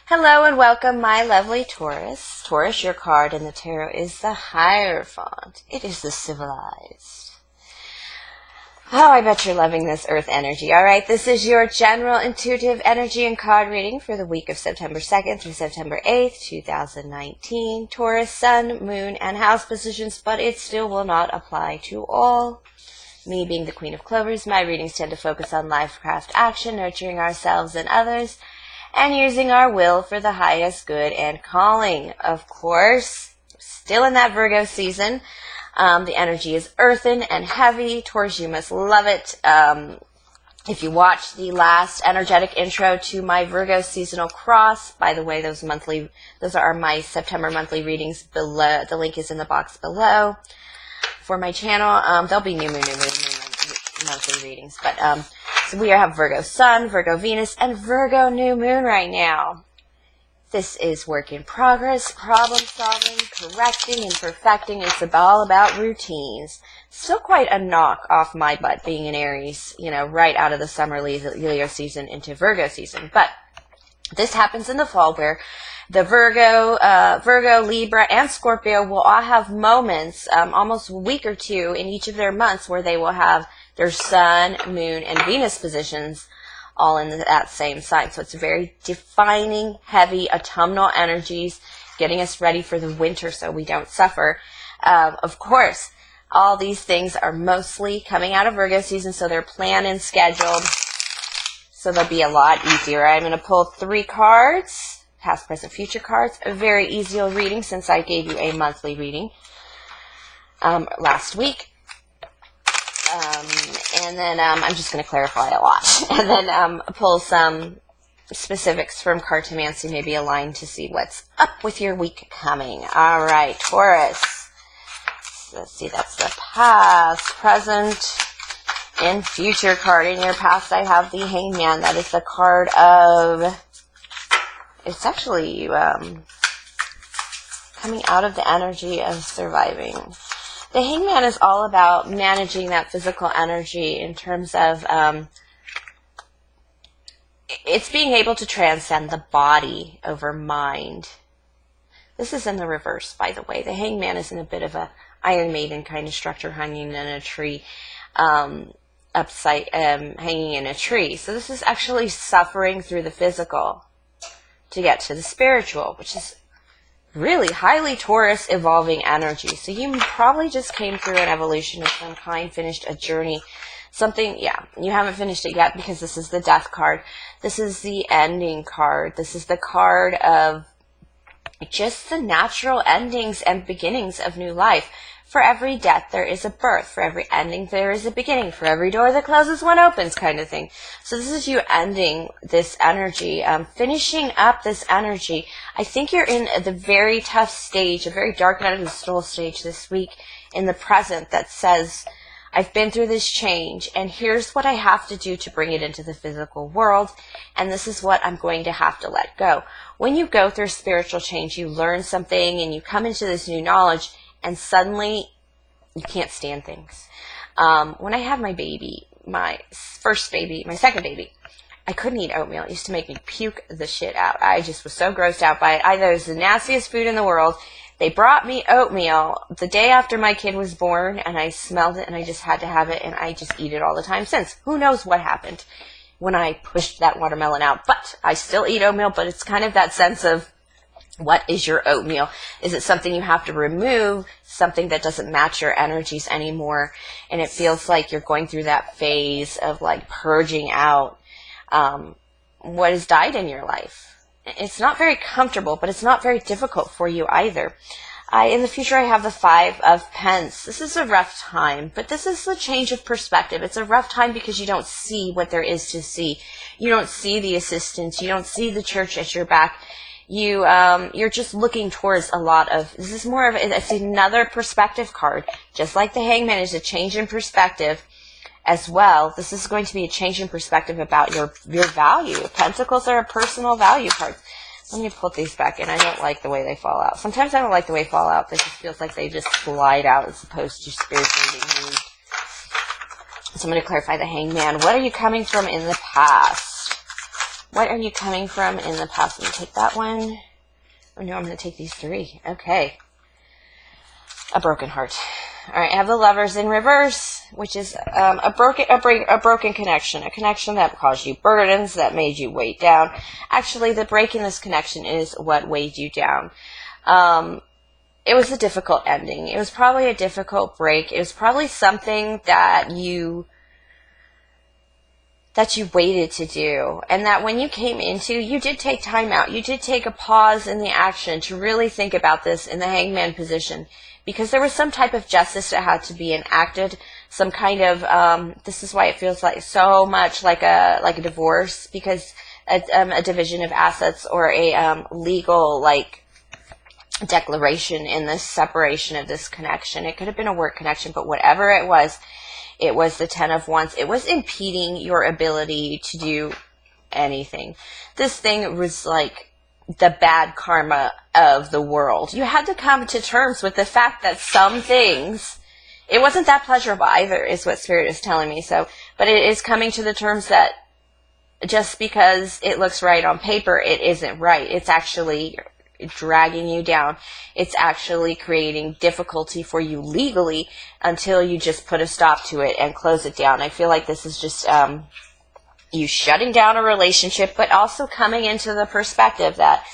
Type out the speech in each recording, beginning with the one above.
Hello and welcome, my lovely Taurus. Taurus, your card in the tarot is the Hierophant. It is the civilized. Oh, I bet you're loving this earth energy. All right, this is your general intuitive energy and card reading for the week of September 2nd through September 8th, 2019. Taurus, sun, moon, and house positions, but it still will not apply to all. Me being the Queen of Clovers, my readings tend to focus on life, craft, action, nurturing ourselves and others, and using our will for the highest good and calling. Of course, still in that Virgo season. The energy is earthen and heavy. Taurus, you must love it. If you watched the last energetic intro to my Virgo seasonal cross, by the way, those are my September monthly readings below. The link is in the box below for my channel. There'll be new moon monthly readings, but so we have Virgo Sun, Virgo Venus, and Virgo New Moon right now. This is work in progress, problem solving, correcting, and perfecting. It's all about routines. Still quite a knock off my butt being in Aries, right out of the summer Leo season into Virgo season. But this happens in the fall where the Virgo, Libra, and Scorpio will all have moments, almost a week or two in each of their months where they will have their Sun, Moon, and Venus positions all in that same sign. So it's very defining, heavy, autumnal energies, getting us ready for the winter so we don't suffer. Of course, all these things are mostly coming out of Virgo season, so they're planned and scheduled, so they'll be a lot easier. I'm going to pull 3 cards, past, present, future cards. A very easy reading since I gave you a monthly reading last week. And then I'm just going to clarify a lot. And then pull some specifics from Cartomancy, maybe aligned to see what's up with your week coming. All right, Taurus. Let's see, that's the past, present, and future card. In your past, I have the Hangman. That is the card of... It's actually coming out of the energy of surviving. The Hangman is all about managing that physical energy in terms of it's being able to transcend the body over mind. This is in the reverse, by the way. The Hangman is in a bit of a Iron Maiden kind of structure, hanging in a tree, hanging in a tree. So this is actually suffering through the physical to get to the spiritual, which is really highly Taurus evolving energy. So you probably just came through an evolution of some kind, finished a journey, something. Yeah, you haven't finished it yet because this is the death card. This is the ending card. This is the card of just the natural endings and beginnings of new life. For every death, there is a birth. For every ending, there is a beginning. For every door that closes, one opens, kind of thing. So this is you ending this energy, finishing up this energy. I think you're in the very tough stage, a very dark night of the soul stage this week in the present that says, I've been through this change, and here's what I have to do to bring it into the physical world, and this is what I'm going to have to let go. When you go through spiritual change, you learn something, and you come into this new knowledge, and suddenly you can't stand things. When I had my baby, my second baby, I couldn't eat oatmeal. It used to make me puke the shit out. I just was so grossed out by it. I thought it was the nastiest food in the world. They brought me oatmeal the day after my kid was born, and I smelled it, and I just had to have it, and I just eat it all the time since. Who knows what happened when I pushed that watermelon out. But I still eat oatmeal, but it's kind of that sense of, what is your oatmeal? Is it something you have to remove, something that doesn't match your energies anymore? And it feels like you're going through that phase of like purging out what has died in your life. It's not very comfortable, but it's not very difficult for you either. In the future, I have the 5 of Pence. This is a rough time, but this is the change of perspective. It's a rough time because you don't see what there is to see. You don't see the assistance. You don't see the church at your back. You're just looking towards a lot of, this is more of, it's another perspective card. Just like the Hangman is a change in perspective as well. This is going to be a change in perspective about your value. Pentacles are a personal value card. Let me put these back in. I don't like the way they fall out. Sometimes I don't like the way they fall out. It just feels like they just slide out as opposed to spiritually being moved. So I'm going to clarify the Hangman. What are you coming from in the past? What are you coming from in the past? Let me take that one. Oh no, I'm going to take these 3. Okay. A broken heart. All right, I have the Lovers in reverse, which is a broken connection, a connection that caused you burdens, that made you weighed down. Actually, the break in this connection is what weighed you down. It was a difficult ending. It was probably a difficult break. It was probably something that you waited to do, and that when you came into, you did take time out. You did take a pause in the action to really think about this in the hangman position, because there was some type of justice that had to be enacted, some kind of, this is why it feels like so much like a divorce, because a division of assets or a legal, like, declaration in this separation of this connection. It could have been a work connection, but whatever it was the 10 of Wands. It was impeding your ability to do anything. This thing was like the bad karma of the world. You had to come to terms with the fact that some things, it wasn't that pleasurable either, is what Spirit is telling me. So, but it is coming to the terms that just because it looks right on paper, it isn't right. It's actually dragging you down. It's actually creating difficulty for you legally until you just put a stop to it and close it down. I feel like this is just you shutting down a relationship, but also coming into the perspective that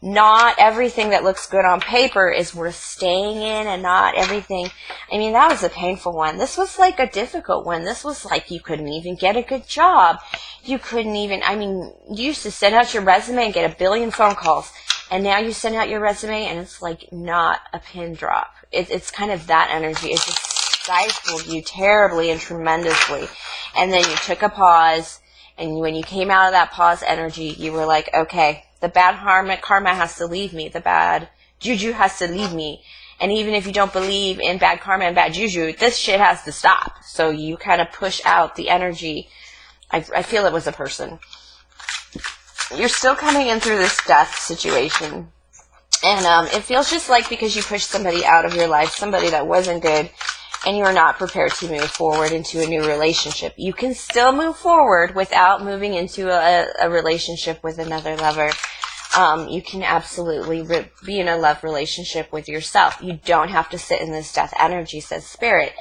not everything that looks good on paper is worth staying in, and not everything. I mean, that was a painful one. This was like a difficult one. This was like you couldn't even get a good job. You couldn't even, I mean, you used to send out your resume and get a billion phone calls. And now you send out your resume and it's like not a pin drop. It's kind of that energy. It just stifled you terribly and tremendously. And then you took a pause, and when you came out of that pause energy, you were like, okay, the bad karma has to leave me. The bad juju has to leave me. And even if you don't believe in bad karma and bad juju, this shit has to stop. So you kind of push out the energy. I feel it was a person. You're still coming in through this death situation. And it feels just like because you pushed somebody out of your life, somebody that wasn't good, and you're not prepared to move forward into a new relationship. You can still move forward without moving into a relationship with another lover. You can absolutely be in a love relationship with yourself. You don't have to sit in this death energy, says Spirit.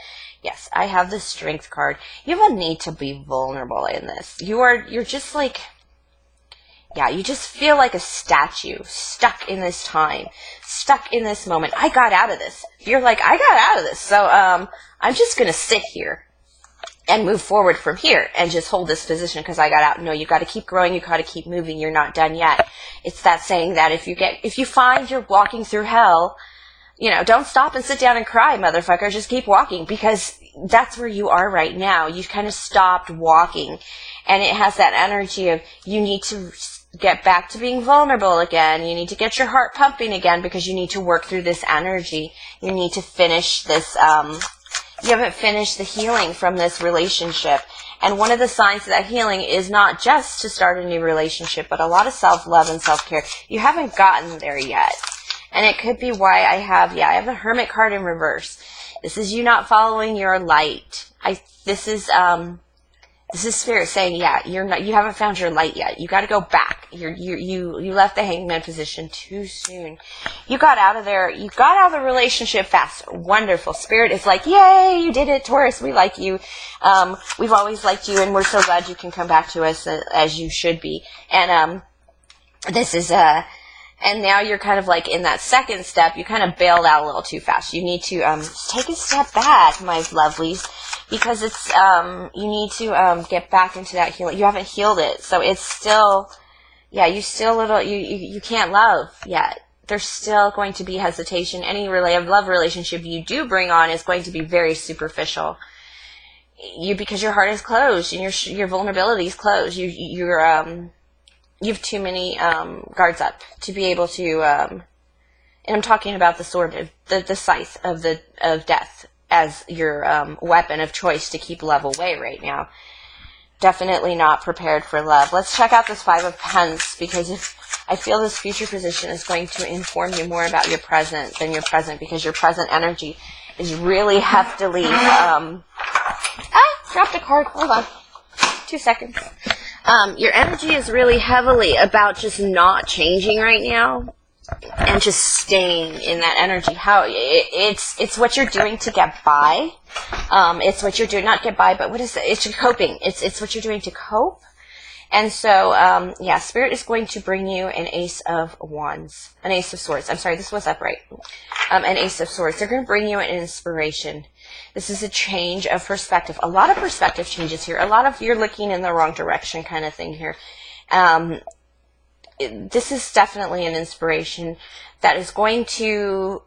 Yes, I have the Strength card. You have a need to be vulnerable in this. You're just like, yeah, you just feel like a statue, stuck in this time, stuck in this moment. I got out of this. You're like, I got out of this, so I'm just going to sit here and move forward from here and just hold this position because I got out. No, you got to keep growing. You got to keep moving. You're not done yet. It's that saying that if you find you're walking through hell, you know, don't stop and sit down and cry, motherfucker. Just keep walking, because that's where you are right now. You kind of stopped walking, and it has that energy of you need to get back to being vulnerable again. You need to get your heart pumping again, because you need to work through this energy. You need to finish this, you haven't finished the healing from this relationship. And one of the signs of that healing is not just to start a new relationship, but a lot of self-love and self-care. You haven't gotten there yet. And it could be why I have the Hermit card in reverse. This is you not following your light. This is Spirit saying, you haven't found your light yet. You got to go back. You left the Hangman position too soon. You got out of there. You got out of the relationship fast. Wonderful. Spirit is like, yay, you did it, Taurus. We like you. We've always liked you, and we're so glad you can come back to us as you should be. And this is and now you're kind of like in that second step. You kind of bailed out a little too fast. You need to take a step back, my lovelies, because it's you need to get back into that healing. You haven't healed it, so it's still, you can't love yet. There's still going to be hesitation. Any love relationship you do bring on is going to be very superficial. Because your heart is closed and your vulnerability is closed. You have too many guards up to be able to, and I'm talking about the sword of the scythe of death as your weapon of choice to keep love away right now. Definitely not prepared for love. Let's check out this Five of Pens, because I feel this future position is going to inform you more about your present than your present, because your present energy is really heftily, dropped a card. Hold on. 2 seconds. Your energy is really heavily about just not changing right now and just staying in that energy. It's what you're doing to get by. It's what you're doing, not get by, but what is it? It's coping. It's what you're doing to cope. And so, yeah, Spirit is going to bring you an Ace of Wands, an Ace of Swords. I'm sorry, this was upright. An Ace of Swords. They're going to bring you an inspiration. This is a change of perspective. A lot of perspective changes here. A lot of you're looking in the wrong direction kind of thing here. This is definitely an inspiration that is going to...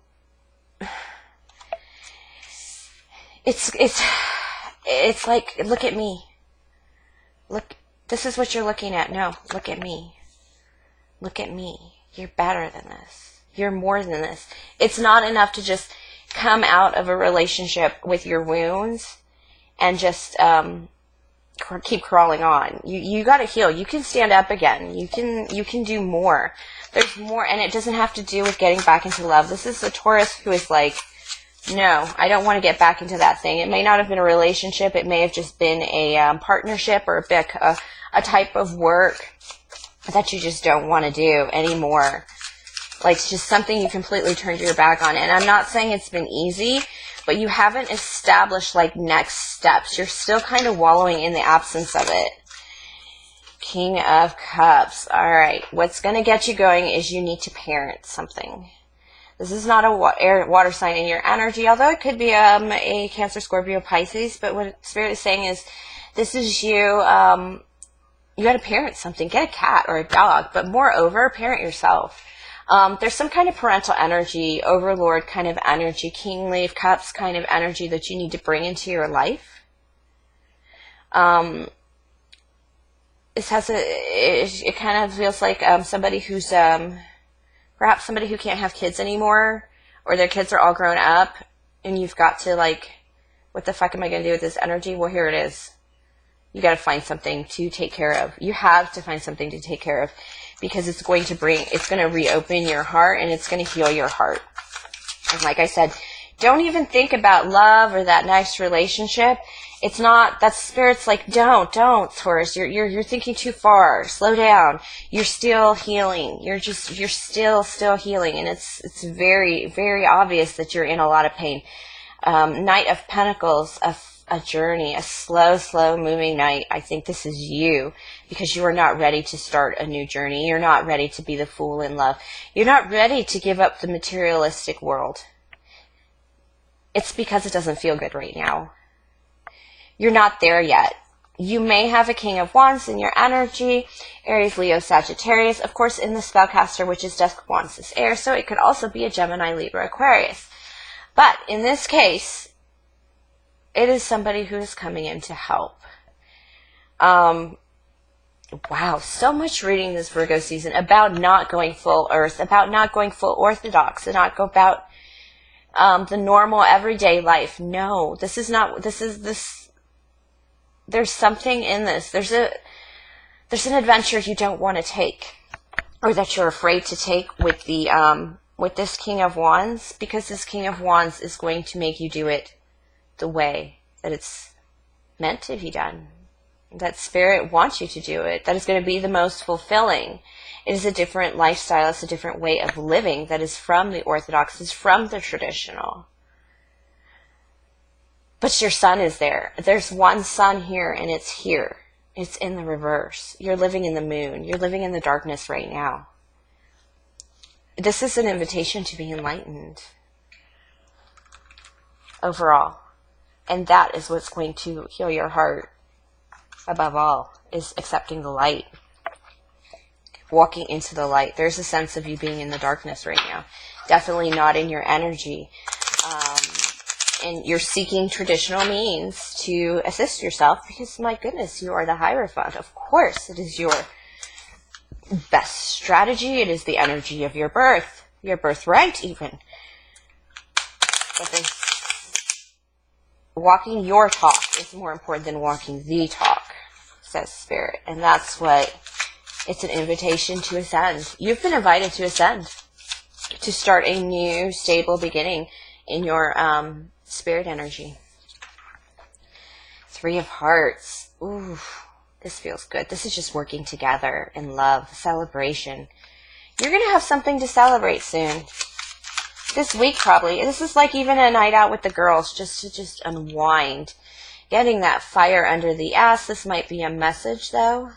It's like, look at me. Look... This is what you're looking at. No, look at me. Look at me. You're better than this. You're more than this. It's not enough to just come out of a relationship with your wounds and just keep crawling on. You got to heal. You can stand up again. You can do more. There's more, and it doesn't have to do with getting back into love. This is a Taurus who is like, no, I don't want to get back into that thing. It may not have been a relationship. It may have just been a partnership or a type of work that you just don't want to do anymore. Like, it's just something you completely turned your back on. And I'm not saying it's been easy, but you haven't established, like, next steps. You're still kind of wallowing in the absence of it. King of Cups. All right. What's going to get you going is you need to parent something. This is not a water sign in your energy, although it could be a Cancer, Scorpio, Pisces. But what Spirit is saying is, this is you. You got to parent something. Get a cat or a dog, but moreover, parent yourself. There's some kind of parental energy, overlord kind of energy, kingly of cups kind of energy that you need to bring into your life. It kind of feels like somebody who's perhaps somebody who can't have kids anymore, or their kids are all grown up, and you've got to, like, what the fuck am I going to do with this energy? Well, here it is. You got to find something to take care of. You have to find something to take care of, because it's going to reopen your heart, and it's going to heal your heart. And like I said, don't even think about love or that next relationship. It's not, that Spirit's like, don't, Taurus. You're thinking too far. Slow down. You're still healing. You're still healing. And it's very, very obvious that you're in a lot of pain. Knight of Pentacles, a journey, a slow moving knight. I think this is you, because you are not ready to start a new journey. You're not ready to be the fool in love. You're not ready to give up the materialistic world. It's because it doesn't feel good right now. You're not there yet. You may have a King of Wands in your energy, Aries, Leo, Sagittarius, of course in the Spellcaster, which is Dusk of Wands is air, so it could also be a Gemini, Libra, Aquarius. But in this case, it is somebody who is coming in to help. Wow, so much reading this Virgo season about not going full Earth, about not going full Orthodox, and not go about the normal everyday life. No, this is not, there's something in this. There's an adventure you don't want to take, or that you're afraid to take with the with this King of Wands, because this King of Wands is going to make you do it the way that it's meant to be done. That Spirit wants you to do it. That is going to be the most fulfilling. It is a different lifestyle. It's a different way of living that is from the Orthodox, is from the traditional. But your sun is there. There's one sun here, and it's here. It's in the reverse. You're living in the moon. You're living in the darkness right now. This is an invitation to be enlightened overall. And that is what's going to heal your heart above all, is accepting the light. Walking into the light. There's a sense of you being in the darkness right now. Definitely not in your energy. And you're seeking traditional means to assist yourself, because, my goodness, you are the Hierophant. Of course, it is your best strategy. It is the energy of your birthright even. But this, walking your talk is more important than walking the talk, says Spirit. And that's what, it's an invitation to ascend. You've been invited to ascend, to start a new, stable beginning in your Spirit energy. Three of Hearts. Ooh, This feels good. This is just working together in love, celebration. You're going to have something to celebrate soon. This week probably. This is like even a night out with the girls, just to unwind. Getting that fire under the ass. This might be a message though.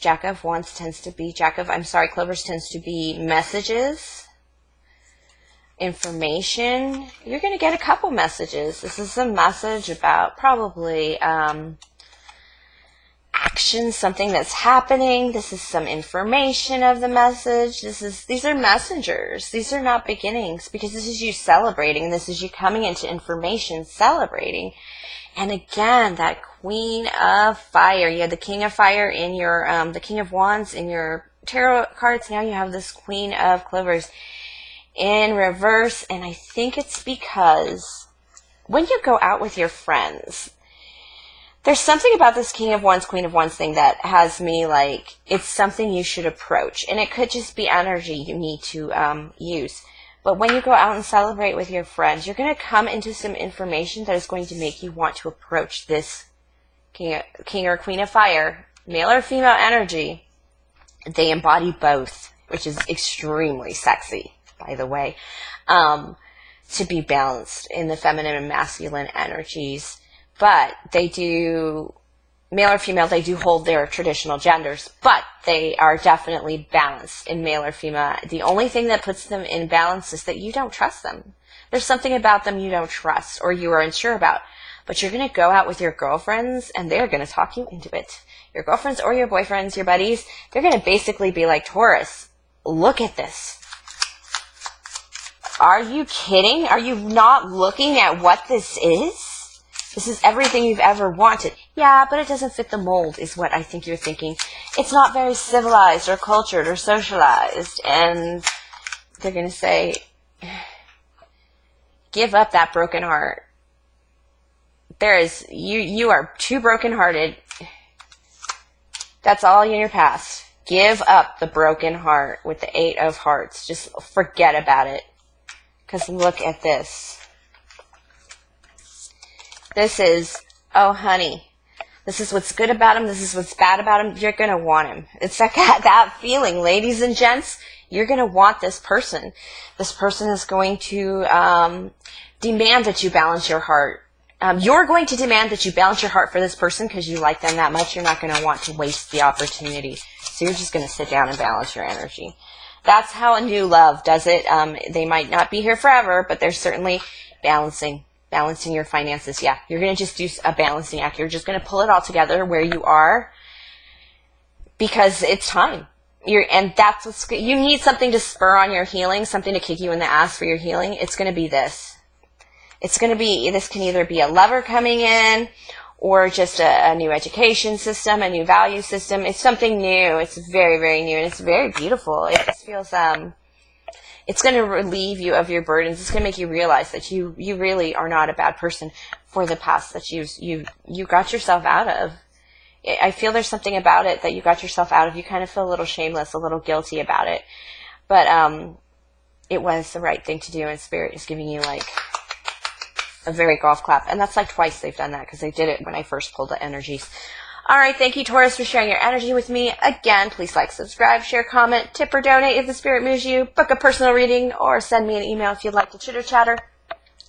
Clovers tends to be messages, information. You're going to get a couple messages. This is a message about probably action, something that's happening. This is some information of the message. These are messengers. These are not beginnings, because this is you celebrating. This is you coming into information, celebrating. And again, that Queen of Fire. You had the King of Fire in your, the King of Wands in your tarot cards. Now you have this Queen of Clovers in reverse. And I think it's because when you go out with your friends, there's something about this King of Wands, Queen of Wands thing that has me like, it's something you should approach. And it could just be energy you need to use. But when you go out and celebrate with your friends, you're going to come into some information that is going to make you want to approach this King or Queen of Fire, male or female energy. They embody both, which is extremely sexy, by the way, to be balanced in the feminine and masculine energies. But they do, male or female, they do hold their traditional genders, but they are definitely balanced in male or female. The only thing that puts them in balance is that you don't trust them. There's something about them you don't trust or you are unsure about. But you're going to go out with your girlfriends and they're going to talk you into it. Your girlfriends or your boyfriends, your buddies, they're going to basically be like, Taurus, look at this. Are you kidding? Are you not looking at what this is? This is everything you've ever wanted. Yeah, but it doesn't fit the mold, is what I think you're thinking. It's not very civilized or cultured or socialized. And they're going to say, give up that broken heart. You are too brokenhearted. That's all in your past. Give up the broken heart with the 8 of Hearts. Just forget about it. Because look at this. This is, oh honey, this is what's good about him, this is what's bad about him, you're going to want him. It's like that feeling, ladies and gents, you're going to want this person. This person is going to demand that you balance your heart. You're going to demand that you balance your heart for this person because you like them that much. You're not going to want to waste the opportunity. So you're just going to sit down and balance your energy. That's how a new love does it. They might not be here forever, but they're certainly balancing your finances. Yeah, you're going to just do a balancing act. You're just going to pull it all together where you are because it's time. And that's what's, you need something to spur on your healing, something to kick you in the ass for your healing. It's going to be this. It's going to be, this can either be a lover coming in or just a new education system, a new value system. It's something new. It's very, very new, and it's very beautiful. It just feels, it's going to relieve you of your burdens. It's going to make you realize that you really are not a bad person for the past that you got yourself out of. I feel there's something about it that you got yourself out of. You kind of feel a little shameless, a little guilty about it. But it was the right thing to do, and Spirit is giving you like a very golf clap. And that's like twice they've done that because they did it when I first pulled the energies. All right, thank you, Taurus, for sharing your energy with me. Again, please like, subscribe, share, comment, tip, or donate if the Spirit moves you. Book a personal reading or send me an email if you'd like to chitter-chatter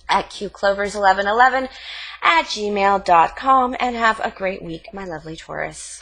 at qclovers1111 @gmail.com. And have a great week, my lovely Taurus.